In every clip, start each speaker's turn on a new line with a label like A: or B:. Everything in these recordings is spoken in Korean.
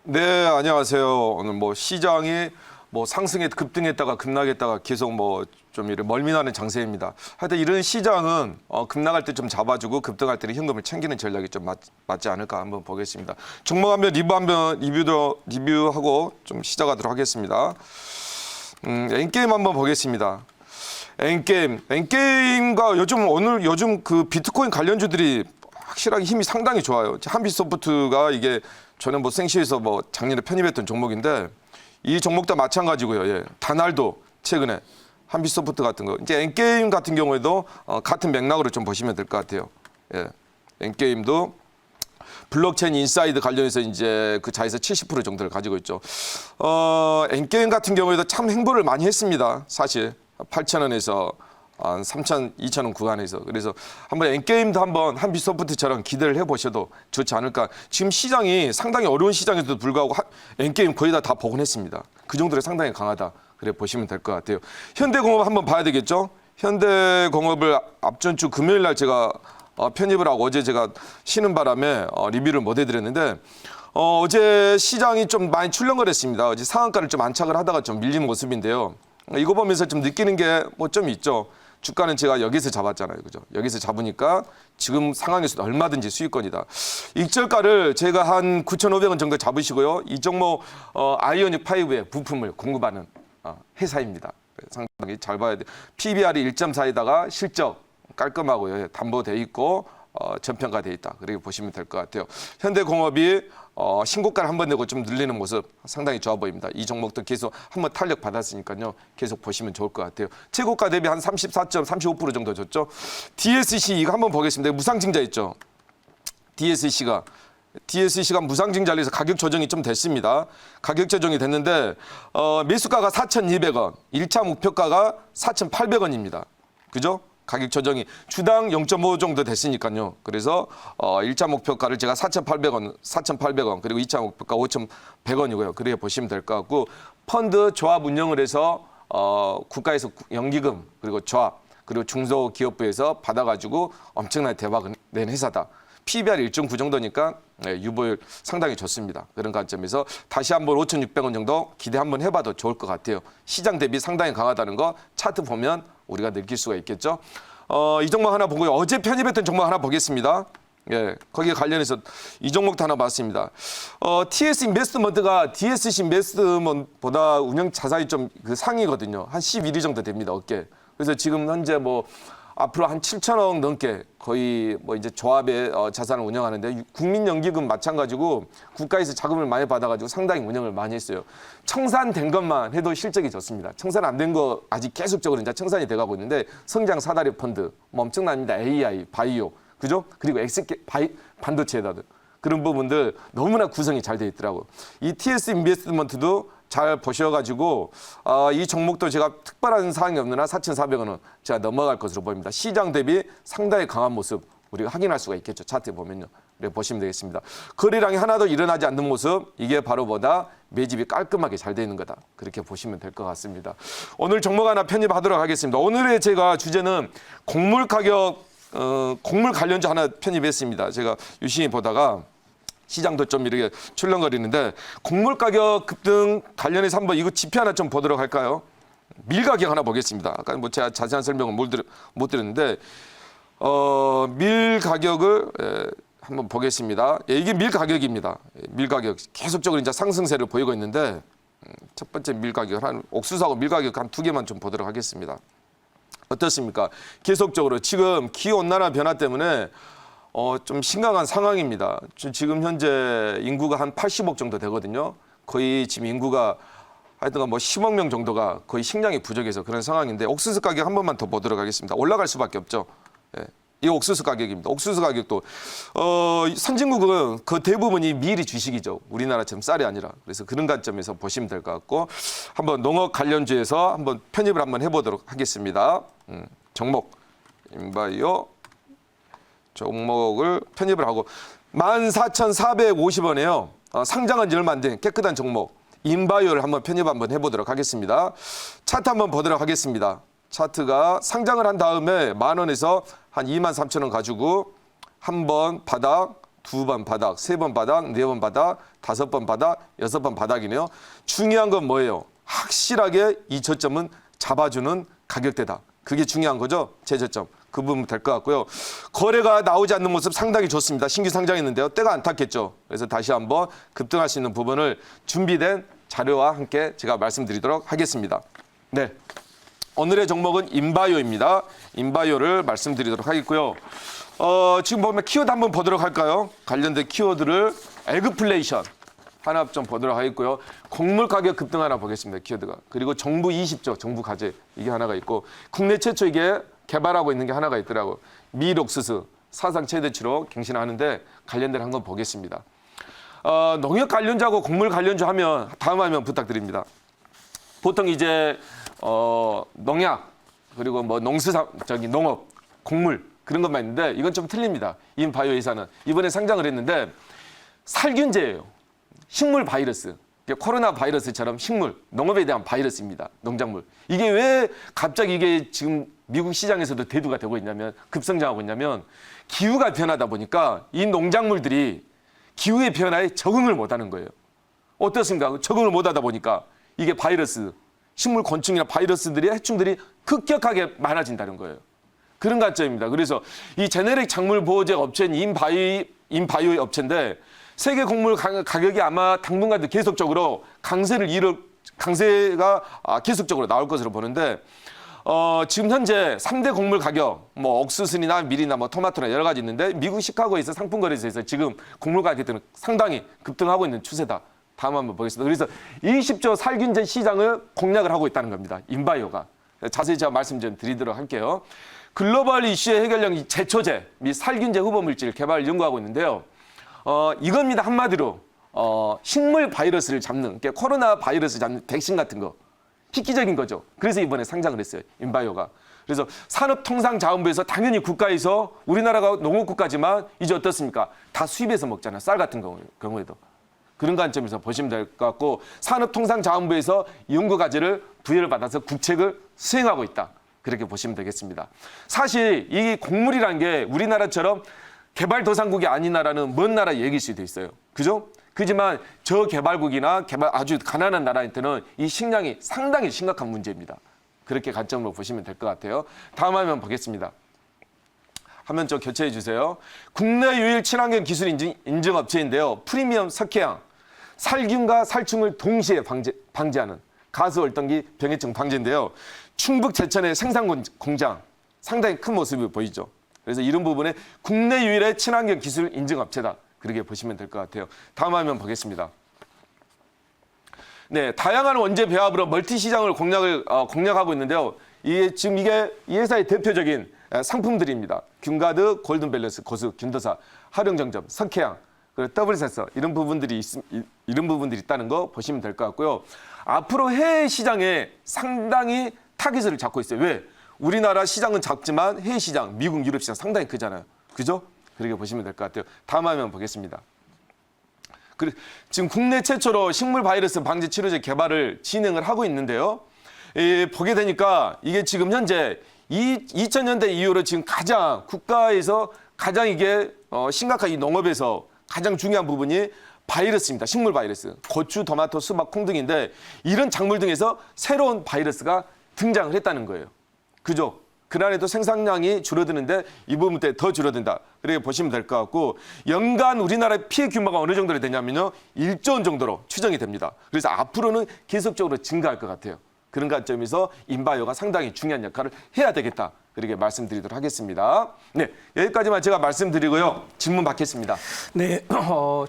A: 네, 안녕하세요. 오늘 뭐 시장이 뭐 상승에 급등했다가 급락했다가 계속 뭐 좀 이런 멀미나는 장세입니다. 하여튼 이런 시장은 급락할 때 좀 잡아주고 급등할 때는 현금을 챙기는 전략이 좀 맞지 않을까 한번 보겠습니다. 종목 한번 리뷰하고 좀 시작하도록 하겠습니다. 엔게임 한번 보겠습니다. 엔게임과 요즘 그 비트코인 관련주들이 확실하게 힘이 상당히 좋아요. 한빛소프트가 이게 저는 뭐 생시에서 뭐 작년에 편입했던 종목인데 이 종목도 마찬가지고요. 예. 다날도 최근에 한빛소프트 같은 거 이제 엔게임 같은 경우에도 같은 맥락으로 좀 보시면 될 것 같아요. 예. 엔게임도 블록체인 인사이드 관련해서 이제 그 자회사 70% 정도를 가지고 있죠. 엔게임 같은 경우에도 참 행보를 많이 했습니다. 사실 8,000원에서 한 3,000, 2,000원 구간에서. 그래서 한번 엔게임도 한번 한빛소프트처럼 기대를 해보셔도 좋지 않을까. 지금 시장이 상당히 어려운 시장에도 불구하고 엔게임 거의 다 복원했습니다. 그 정도로 상당히 강하다. 그래 보시면 될 것 같아요. 현대공업 한번 봐야 되겠죠. 현대공업을 앞전 주 금요일 날 제가 편입을 하고 어제 제가 쉬는 바람에 리뷰를 못 해드렸는데 어제 시장이 좀 많이 출렁거렸습니다. 어제 상한가를 좀 안착을 하다가 좀 밀린 모습인데요. 이거 보면서 좀 느끼는 게 뭐 좀 있죠. 주가는 제가 여기서 잡았잖아요. 그죠? 여기서 잡으니까 지금 상황에서도 얼마든지 수익권이다. 익절가를 제가 한 9,500원 정도 잡으시고요. 이 종목 아이오닉 5의 부품을 공급하는 회사입니다. 상당히 잘 봐야 돼요. PBR이 1.4에다가 실적 깔끔하고요. 담보돼 있고 전평가돼 있다. 그렇게 보시면 될 것 같아요. 현대공업이 신고가를 한번 내고 좀 늘리는 모습 상당히 좋아 보입니다. 이 종목도 계속 한번 탄력 받았으니까요. 계속 보시면 좋을 것 같아요. 최고가 대비 한 34.35% 정도 줬죠. DSC 이거 한번 보겠습니다. 무상증자 있죠. DSC가 무상증자를 해서 가격 조정이 좀 됐습니다. 가격 조정이 됐는데 매수가가 4,200원, 1차 목표가가 4,800원입니다. 그죠? 가격 조정이 주당 0.5 정도 됐으니까요. 그래서 1차 목표가를 제가 4,800원 그리고 2차 목표가 5,100원이고요. 그렇게 보시면 될 것 같고 펀드 조합 운영을 해서 국가에서 연기금 그리고 조합 그리고 중소기업부에서 받아가지고 엄청나게 대박을 낸 회사다. PBR 1.9 정도니까 유보율 상당히 좋습니다. 그런 관점에서 다시 한번 5,600원 정도 기대 한번 해봐도 좋을 것 같아요. 시장 대비 상당히 강하다는 거 차트 보면 우리가 느낄 수가 있겠죠. 이 종목 하나 보고요. 어제 편입했던 종목 하나 보겠습니다. 예, 거기에 관련해서 이 종목도 하나 봤습니다. TS 인베스트먼트가 DSC 인베스트먼트보다 운영 자산이 좀 그 상위거든요. 한 11위 정도 됩니다. 어깨. 그래서 지금 현재 뭐 앞으로 한 7천억 넘게 거의 뭐 이제 조합의 자산을 운영하는데 국민연기금 마찬가지고 국가에서 자금을 많이 받아가지고 상당히 운영을 많이 했어요. 청산된 것만 해도 실적이 좋습니다. 청산 안 된 거 아직 계속적으로 이제 청산이 돼가고 있는데 성장 사다리 펀드 뭐 엄청납니다. AI, 바이오, 그죠? 그리고 반도체에다 그런 부분들 너무나 구성이 잘 돼 있더라고요. 이 TS 인베스트먼트도 잘 보셔가지고 이 종목도 제가 특별한 사항이 없는 한 4,400원은 제가 넘어갈 것으로 보입니다. 시장 대비 상당히 강한 모습 우리가 확인할 수가 있겠죠. 차트에 보면요. 네, 보시면 되겠습니다. 거래량이 하나도 일어나지 않는 모습 이게 바로 뭐다? 매집이 깔끔하게 잘 돼 있는 거다. 그렇게 보시면 될 것 같습니다. 오늘 종목 하나 편입하도록 하겠습니다. 오늘의 제가 주제는 곡물 가격 곡물 관련주 하나 편입했습니다. 제가 유심히 보다가 시장도 좀 이렇게 출렁거리는데 곡물 가격 급등 관련해서 한번 이거 지표 하나 좀 보도록 할까요? 밀 가격 하나 보겠습니다. 아까 뭐 제가 자세한 설명을 못 드렸는데 밀 가격을 한번 보겠습니다. 이게 밀 가격입니다. 밀 가격 계속적으로 이제 상승세를 보이고 있는데 첫 번째 밀 가격 한 옥수수하고 밀 가격 한 두 개만 좀 보도록 하겠습니다. 어떻습니까? 계속적으로 지금 기후 온난화 변화 때문에 좀 심각한 상황입니다. 지금 현재 인구가 한 80억 정도 되거든요. 거의 지금 인구가 하여튼 뭐 10억 명 정도가 거의 식량이 부족해서 그런 상황인데 옥수수 가격 한 번만 더 보도록 하겠습니다. 올라갈 수밖에 없죠. 예. 이 옥수수 가격입니다. 옥수수 가격도 선진국은 그 대부분이 밀이 주식이죠. 우리나라처럼 쌀이 아니라. 그래서 그런 관점에서 보시면 될 것 같고 한번 농업 관련주에서 한번 편입을 한번 해보도록 하겠습니다. 종목 인바이오 종목을 편입을 하고 14,450원에요. 상장한 지 얼마 안 된 깨끗한 종목 인바이오를 한번 편입 한번 해보도록 하겠습니다. 차트 한번 보도록 하겠습니다. 차트가 상장을 한 다음에 10,000원에서 한 23,000원 가지고 한번 바닥 2번 바닥, 3번 바닥, 4번 바닥, 5번 바닥, 6번 바닥이네요. 중요한 건 뭐예요? 확실하게 이 저점은 잡아주는 가격대다. 그게 중요한 거죠. 제저점. 그 부분 될 것 같고요. 거래가 나오지 않는 모습 상당히 좋습니다. 신규 상장했는데요. 때가 안 탔겠죠. 그래서 다시 한번 급등할 수 있는 부분을 준비된 자료와 함께 제가 말씀드리도록 하겠습니다. 네, 오늘의 종목은 인바이오입니다. 인바이오를 말씀드리도록 하겠고요. 지금 보면 키워드 한번 보도록 할까요? 관련된 키워드를 에그플레이션 하나 좀 보도록 하겠고요. 곡물 가격 급등 하나 보겠습니다. 키워드가. 그리고 정부 20조, 정부 과제 이게 하나가 있고 국내 최초 이게 개발하고 있는 게 하나가 있더라고요. 미록수수 사상 최대치로 갱신하는데 관련된 한번 보겠습니다. 농협 관련주하고 곡물 관련주 하면 다음 화면 부탁드립니다. 보통 이제 농약 그리고 뭐 농업, 곡물 그런 것만 있는데 이건 좀 틀립니다. 인바이오회사는 이번에 상장을 했는데 살균제예요. 식물 바이러스. 코로나 바이러스처럼 식물, 농업에 대한 바이러스입니다. 농작물. 이게 왜 갑자기 이게 지금 미국 시장에서도 대두가 되고 있냐면 급성장하고 있냐면 기후가 변하다 보니까 이 농작물들이 기후의 변화에 적응을 못하는 거예요. 어떻습니까? 적응을 못하다 보니까 이게 바이러스, 식물 곤충이나 바이러스들이 해충들이 급격하게 많아진다는 거예요. 그런 관점입니다. 그래서 이 제네릭 작물 보호제 업체인 인바이오의 업체인데 세계 곡물 가격이 아마 당분간 계속적으로 강세가 계속적으로 나올 것으로 보는데 지금 현재 3대 곡물 가격 뭐 옥수수나 밀이나 뭐 토마토나 여러 가지 있는데 미국 시카고에서 상품 거래소에서 지금 곡물 가격들은 상당히 급등하고 있는 추세다. 다음 한번 보겠습니다. 그래서 20조 살균제 시장을 공략을 하고 있다는 겁니다. 인바이오가. 자세히 제가 말씀 좀 드리도록 할게요. 글로벌 이슈의 해결력 제초제 및 살균제 후보 물질 개발 연구하고 있는데요. 이겁니다. 한마디로 식물 바이러스를 잡는 그러니까 코로나 바이러스 잡는 백신 같은 거 획기적인 거죠. 그래서 이번에 상장을 했어요. 인바이오가. 그래서 산업통상자원부에서 당연히 국가에서 우리나라가 농업국가지만 이제 어떻습니까? 다 수입해서 먹잖아요. 쌀 같은 경우에도. 그런 관점에서 보시면 될 것 같고 산업통상자원부에서 연구과제를 부여를 받아서 국책을 수행하고 있다. 그렇게 보시면 되겠습니다. 사실 이 곡물이라는 게 우리나라처럼 개발도상국이 아닌 나라는 먼 나라 얘기일 수도 있어요. 그죠? 그렇지만 저개발국이나 아주 가난한 나라한테는 이 식량이 상당히 심각한 문제입니다. 그렇게 관점으로 보시면 될 것 같아요. 다음 화면 보겠습니다. 화면 좀 교체해 주세요. 국내 유일 친환경 기술 인증 업체인데요. 프리미엄 석회양, 살균과 살충을 동시에 방지하는 가스월등기 병해충 방지인데요. 충북 제천의 생산 공장 상당히 큰 모습이 보이죠. 그래서 이런 부분에 국내 유일의 친환경 기술 인증 업체다. 그렇게 보시면 될 것 같아요. 다음 화면 보겠습니다. 네, 다양한 원재 배합으로 멀티 시장을 공략하고 있는데요. 지금 이게 이 회사의 대표적인 상품들입니다. 균가드, 골든밸런스, 고수, 균도사, 활용정점, 석회양, 그리고 더블세서 이런 부분들이 있다는 거 보시면 될 것 같고요. 앞으로 해외 시장에 상당히 타깃을 잡고 있어요. 왜? 우리나라 시장은 작지만 해외 시장, 미국, 유럽 시장 상당히 크잖아요. 그죠? 그렇게 보시면 될 것 같아요. 다음 화면 보겠습니다. 지금 국내 최초로 식물 바이러스 방지 치료제 개발을 진행을 하고 있는데요. 보게 되니까 이게 지금 현재 2000년대 이후로 지금 국가에서 가장 이게 심각한 이 농업에서 가장 중요한 부분이 바이러스입니다. 식물 바이러스. 고추, 토마토, 수박, 콩 등인데 이런 작물 등에서 새로운 바이러스가 등장을 했다는 거예요. 그죠? 그날에도 생산량이 줄어드는데 이 부분 때 더 줄어든다. 그렇게 보시면 될 것 같고 연간 우리나라의 피해 규모가 어느 정도로 되냐면요. 1조 원 정도로 추정이 됩니다. 그래서 앞으로는 계속적으로 증가할 것 같아요. 그런 관점에서 인바이오가 상당히 중요한 역할을 해야 되겠다. 그렇게 말씀드리도록 하겠습니다. 네, 여기까지만 제가 말씀드리고요. 질문 받겠습니다.
B: 네,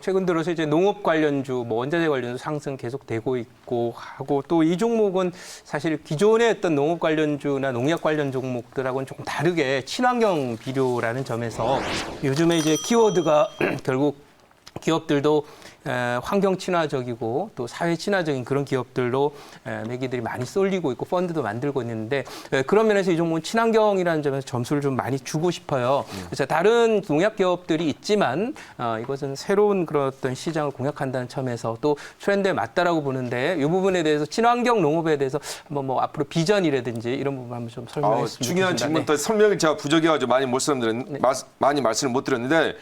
B: 최근 들어서 이제 농업 관련주, 원자재 관련주 상승 계속되고 있고 하고 또 이 종목은 사실 기존의 어떤 농업 관련주나 농약 관련 종목들하고는 조금 다르게 친환경 비료라는 점에서 요즘에 이제 키워드가 결국 기업들도 환경 친화적이고 또 사회 친화적인 그런 기업들로 매기들이 많이 쏠리고 있고 펀드도 만들고 있는데 그런 면에서 이 종목은 친환경이라는 점에서 점수를 좀 많이 주고 싶어요. 그래서 다른 농약 기업들이 있지만 이것은 새로운 그런 어떤 시장을 공략한다는 점에서 또 트렌드에 맞다라고 보는데 이 부분에 대해서 친환경 농업에 대해서 한번 뭐 앞으로 비전이라든지 이런 부분 한번 좀 설명해 주시면
A: 중요한 질문 또 설명을 제가 부족해가지고 많이 말씀을 못 드렸는데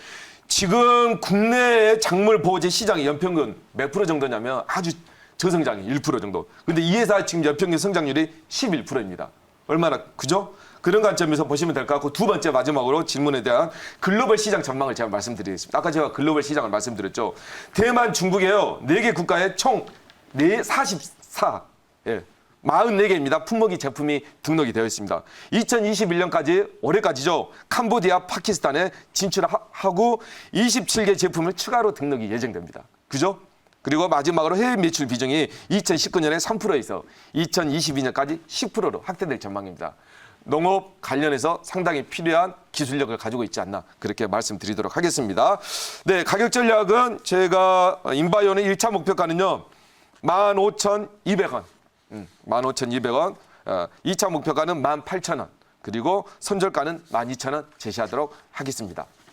A: 지금 국내의 작물 보호제 시장의 연평균 몇 프로 정도냐면 아주 저성장이 1% 정도. 근데 이 회사 지금 연평균 성장률이 11%입니다. 얼마나 그죠? 그런 관점에서 보시면 될 것 같고 두 번째 마지막으로 질문에 대한 글로벌 시장 전망을 제가 말씀드리겠습니다. 아까 제가 글로벌 시장을 말씀드렸죠. 대만, 중국에요. 4개 국가에 총 44, 44개입니다. 품목이 제품이 등록이 되어 있습니다. 2021년까지 올해까지죠. 캄보디아, 파키스탄에 진출하고 27개 제품을 추가로 등록이 예정됩니다. 그죠? 그리고 마지막으로 해외 매출 비중이 2019년에 3%에서 2022년까지 10%로 확대될 전망입니다. 농업 관련해서 상당히 필요한 기술력을 가지고 있지 않나 그렇게 말씀드리도록 하겠습니다. 네, 가격 전략은 제가 인바이오의 1차 목표가는요. 15,200원. 15,200원. 2차 목표가는 18,000원. 그리고 손절가는 12,000원 제시하도록 하겠습니다.